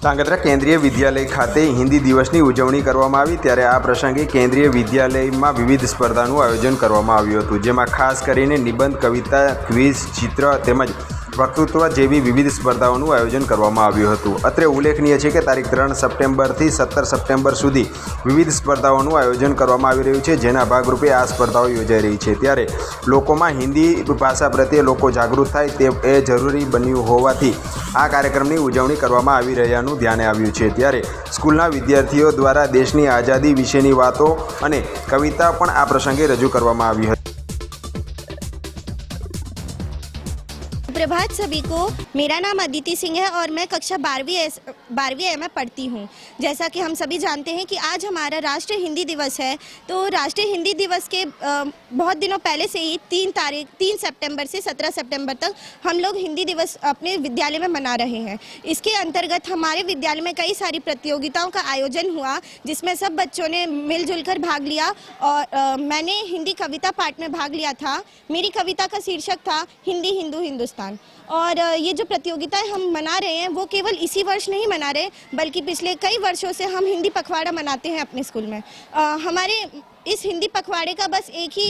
ધાંગધ્રા કેન્દ્રીય વિદ્યાલય ખાતે હિન્દી દિવસની ઉજવણી કરવામાં આવી ત્યારે આ પ્રસંગે કેન્દ્રીય વિદ્યાલયમાં વિવિધ સ્પર્ધાનું આયોજન કરવામાં આવ્યું હતું, જેમાં ખાસ કરીને નિબંધ, કવિતા, ક્વિઝ, ચિત્ર તેમજ વક્તૃત્વ જેવી વિવિધ સ્પર્ધાઓનું આયોજન કરવામાં આવ્યું હતું. અત્રે ઉલ્લેખનીય છે કે તારીખ 3 સપ્ટેમ્બરથી 17 સપ્ટેમ્બર સુધી વિવિધ સ્પર્ધાઓનું આયોજન કરવામાં આવી રહ્યું છે, જેના ભાગરૂપે આ સ્પર્ધાઓ યોજાઈ રહી છે. ત્યારે લોકોમાં હિન્દી ભાષા પ્રત્યે લોકો જાગૃત થાય તે એ જરૂરી બન્યું હોવાથી આ કાર્યક્રમની ઉજવણી કરવામાં આવી રહ્યાનું ધ્યાને આવ્યું છે. ત્યારે સ્કૂલના વિદ્યાર્થીઓ દ્વારા દેશની આઝાદી વિશેની વાતો અને કવિતા પણ આ પ્રસંગે રજૂ કરવામાં આવી હતી. प्रभात सभी को। मेरा नाम अदिति सिंह है और मैं कक्षा 12वीं ए में पढ़ती हूँ। जैसा कि हम सभी जानते हैं कि आज हमारा राष्ट्रीय हिंदी दिवस है, तो राष्ट्रीय हिंदी दिवस के बहुत दिनों पहले से ही 3 सितंबर से 17 सितंबर तक हम लोग हिंदी दिवस अपने विद्यालय में मना रहे हैं। इसके अंतर्गत हमारे विद्यालय में कई सारी प्रतियोगिताओं का आयोजन हुआ, जिसमें सब बच्चों ने मिलजुल कर भाग लिया और मैंने हिंदी कविता पाठ में भाग लिया था। मेरी कविता का शीर्षक था हिंदी हिंदू हिंदुस्तान। और ये जो प्रतियोगिताएं हम मना रहे हैं वो केवल इसी वर्ष नहीं मना रहे, बल्कि पिछले कई वर्षों से हम हिंदी पखवाड़ा मनाते हैं अपने स्कूल में। हमारे इस हिंदी पखवाड़े का बस एक ही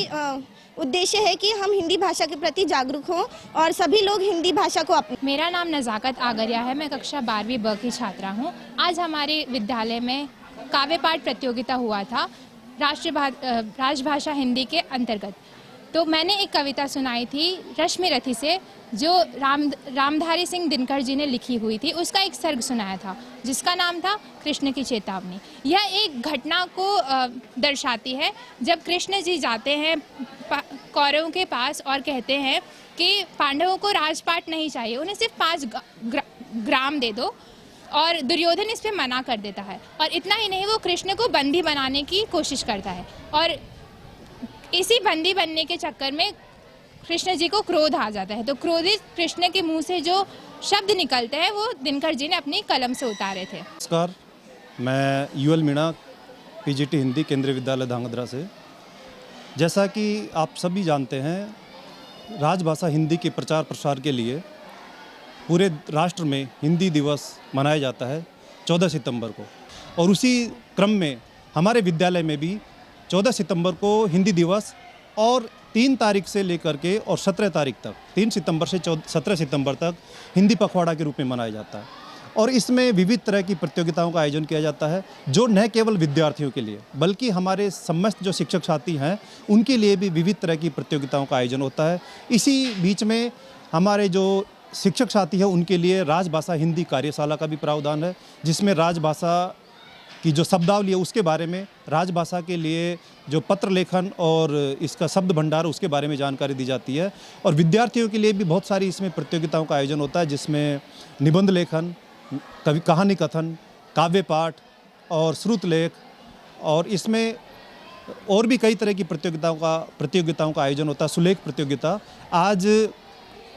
उद्देश्य है कि हम हिंदी भाषा के प्रति जागरूक हों और सभी लोग हिंदी भाषा को अपने। मेरा नाम नज़ाकत आगरिया है, मैं कक्षा 12वीं ब की छात्रा हूँ। आज हमारे विद्यालय में काव्य पाठ प्रतियोगिता हुआ था राजभाषा हिंदी के अंतर्गत। तो मैंने एक कविता सुनाई थी रश्मि रथी से, जो रामधारी सिंह दिनकर जी ने लिखी हुई थी। उसका एक सर्ग सुनाया था जिसका नाम था कृष्ण की चेतावनी। यह एक घटना को दर्शाती है जब कृष्ण जी जाते हैं कौरवों के पास और कहते हैं कि पांडवों को राजपाट नहीं चाहिए, उन्हें सिर्फ 5 ग्राम दे दो, और दुर्योधन इस पे मना कर देता है। और इतना ही नहीं, वो कृष्ण को बंदी बनाने की कोशिश करता है और इसी बंदी बनने के चक्कर में कृष्ण जी को क्रोध आ जाता है। तो क्रोधित कृष्ण के मुंह से जो शब्द निकलते हैं वो दिनकर जी ने अपनी कलम से उतारे थे। नमस्कार, मैं यूएल मीणा, पीजीटी हिंदी, केंद्रीय विद्यालय धांगध्रा से। जैसा कि आप सभी जानते हैं, राजभाषा हिंदी के प्रचार प्रसार के लिए पूरे राष्ट्र में हिंदी दिवस मनाया जाता है 14 सितंबर को, और उसी क्रम में हमारे विद्यालय में भी 14 सितंबर को हिंदी दिवस और 3 तारीख से लेकर के और 17 तारीख तक, 3 सितंबर से 17 सितंबर तक हिंदी पखवाड़ा के रूप में मनाया जाता है। और इसमें विविध तरह की प्रतियोगिताओं का आयोजन किया जाता है, जो न केवल विद्यार्थियों के लिए बल्कि हमारे समस्त जो शिक्षक साथी हैं उनके लिए भी विविध तरह की प्रतियोगिताओं का आयोजन होता है। इसी बीच में हमारे जो शिक्षक साथी हैं उनके लिए राजभाषा हिंदी कार्यशाला का भी प्रावधान है, जिसमें राजभाषा की जो शब्दावली है उसके बारे में, राजभाषा के लिए जो पत्र लेखन और इसका शब्द भंडार उसके बारे में जानकारी दी जाती है। और विद्यार्थियों के लिए भी बहुत सारी इसमें प्रतियोगिताओं का आयोजन होता है, जिसमें निबंध लेखन, कहानी कथन, काव्य पाठ और श्रुत लेख, और इसमें और भी कई तरह की प्रतियोगिताओं का आयोजन होता है। सुलेख प्रतियोगिता आज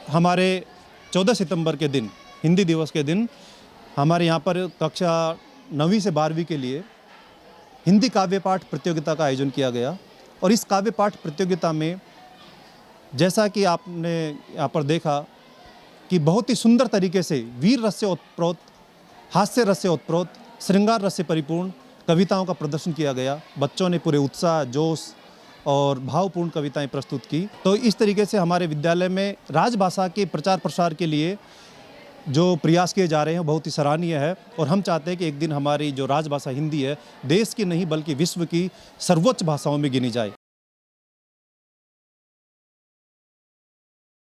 हमारे 14 सितंबर के दिन, हिंदी दिवस के दिन, हमारे यहाँ पर कक्षा 9वीं से 12वीं के लिए हिंदी काव्य पाठ प्रतियोगिता का आयोजन किया गया। और इस काव्य पाठ प्रतियोगिता में जैसा कि आपने यहाँ पर देखा कि बहुत ही सुंदर तरीके से वीर रस से ओतप्रोत, हास्य रस से ओतप्रोत, श्रृंगार रस से परिपूर्ण कविताओं का प्रदर्शन किया गया। बच्चों ने पूरे उत्साह, जोश और भावपूर्ण कविताएं प्रस्तुत की। तो इस तरीके से हमारे विद्यालय में राजभाषा के प्रचार प्रसार के लिए जो प्रयास किए जा रहे हैं बहुत ही सराहनीय है। और हम चाहते हैं कि एक दिन हमारी जो राजभाषा हिंदी है देश की नहीं बल्कि विश्व की सर्वोच्च भाषाओं में गिनी जाए।